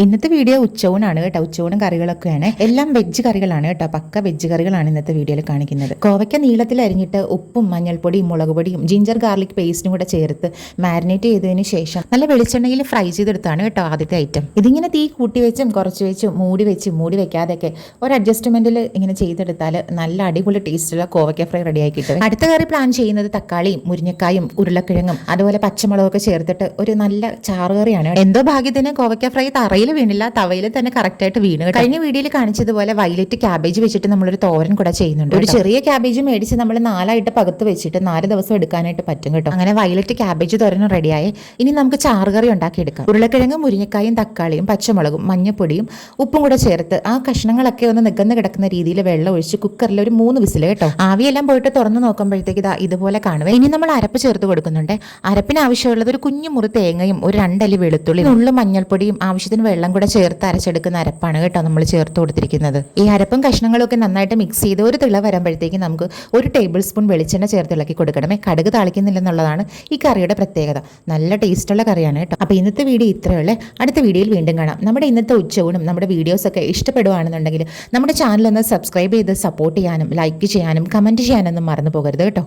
ഇന്നത്തെ വീഡിയോ ഉച്ചയൂണാണ് കേട്ടോ. ഉച്ചയൂണും കറികളൊക്കെയാണ്, എല്ലാം വെജ് കറികളാണ് കേട്ടോ. പക്ക വെജ് കറികളാണ് ഇന്നത്തെ വീഡിയോയിൽ കാണിക്കുന്നത്. കോവയ്ക്ക നീളത്തിൽ അരിഞ്ഞിട്ട് ഉപ്പും മഞ്ഞൾപ്പൊടിയും മുളക് പൊടിയും ജിഞ്ചർ ഗാർലിക് പേസ്റ്റും കൂടെ ചേർത്ത് മാരിനേറ്റ് ചെയ്തതിന് ശേഷം നല്ല വെളിച്ചെണ്ണയിൽ ഫ്രൈ ചെയ്തെടുത്താണ് കേട്ടോ ആദ്യത്തെ ഐറ്റം. ഇതിങ്ങനെ തീ കൂട്ടി വെച്ചും കുറച്ച് വെച്ചും മൂടി വെക്കാതെയൊക്കെ ഒരു അഡ്ജസ്റ്റ്മെന്റിൽ ഇങ്ങനെ ചെയ്തെടുത്താൽ നല്ല അടിപൊളി ടേസ്റ്റുള്ള കോവയ്ക്ക ഫ്രൈ റെഡിയായി കിട്ടും. അടുത്ത കറി പ്ലാൻ ചെയ്യുന്നത് തക്കാളിയും മുരിങ്ങക്കായും ഉരുളക്കിഴങ്ങും അതുപോലെ പച്ചമുളകൊക്കെ ചേർത്തിട്ട് ഒരു നല്ല ചാറുകറിയാണ്. എന്തോ ഭാഗ്യത്തിന് കോവയ്ക്ക ഫ്രൈ തറയിൽ വീണില്ല, തവയിൽ തന്നെ കറക്റ്റ് ആയിട്ട് വീണ്. കഴിഞ്ഞ വീഡിയോയിൽ കാണിച്ചതുപോലെ വയലറ്റ് ക്യാബേജ് വെച്ചിട്ട് നമ്മളൊരു തോരൻ കൂടെ ചെയ്യുന്നുണ്ട്. ഒരു ചെറിയ ക്യാബേജ് മേടിച്ച് നമ്മൾ 4 ആയിട്ട് പകുത്ത് വെച്ചിട്ട് 4 ദിവസം എടുക്കാനായിട്ട് പറ്റും കേട്ടോ. അങ്ങനെ വയലറ്റ് ക്യാബേജ് തോരനും റെഡിയായി. ഇനി നമുക്ക് ചാറുകറി ഉണ്ടാക്കിയെടുക്കാം. ഉരുളക്കിഴങ്ങും മുരിങ്ങക്കായും തക്കാളിയും പച്ചമുളകും മഞ്ഞപ്പൊടിയും ഉപ്പും കൂടെ ചേർത്ത് ആ കഷ്ണങ്ങളൊക്കെ ഒന്ന് നികന്ന് കിടക്കുന്ന രീതിയിൽ വെള്ളം ഒഴിച്ച് കുക്കറിൽ ഒരു 3 വിസിൽ കേട്ടോ. ആവിയെല്ലാം പോയിട്ട് തുറന്ന് നോക്കുമ്പോഴത്തേക്ക് ഇതുപോലെ കാണുക. ഇനി നമ്മൾ അരപ്പ് ചേർത്ത് കൊടുക്കുന്നുണ്ട്. അരപ്പിന് ആവശ്യമുള്ളത് ഒരു കുഞ്ഞു മുറി തേങ്ങയും ഒരു 2 അല്ലി വെളുത്തുള്ളി നുള്ളു മഞ്ഞൾപ്പൊടിയും ആവശ്യത്തിന് വെള്ളം കൂടെ ചേർത്ത് അരച്ചെടുക്കുന്ന അരപ്പാണ് കേട്ടോ നമ്മൾ ചേർത്ത് കൊടുത്തിരിക്കുന്നത്. ഈ അരപ്പും കഷ്ണങ്ങളും ഒക്കെ നന്നായിട്ട് മിക്സ് ചെയ്ത് ഒരു തിള വരുമ്പോഴത്തേക്ക് നമുക്ക് 1 ടേബിൾ സ്പൂൺ വെളിച്ചെണ്ണ ചേർത്ത് ഇളക്കി കൊടുക്കണമേ. കടുക് താളിക്കുന്നില്ലെന്നുള്ളതാണ് ഈ കറിയുടെ പ്രത്യേകത. നല്ല ടേസ്റ്റുള്ള കറിയാണ് കേട്ടോ. അപ്പോൾ ഇന്നത്തെ വീഡിയോ ഇത്രയുള്ളൂ. അടുത്ത വീഡിയോയിൽ വീണ്ടും കാണാം. നമ്മുടെ ഇന്നത്തെ ഉച്ചയൂണും നമ്മുടെ വീഡിയോസൊക്കെ ഇഷ്ടപ്പെടുവാണെന്നുണ്ടെങ്കിൽ നമ്മുടെ ചാനൽ ഒന്ന് സബ്സ്ക്രൈബ് ചെയ്ത് സപ്പോർട്ട് ചെയ്യാനും ലൈക്ക് ചെയ്യാനും കമൻറ്റ് ചെയ്യാനൊന്നും മറന്നു പോകരുത് കേട്ടോ.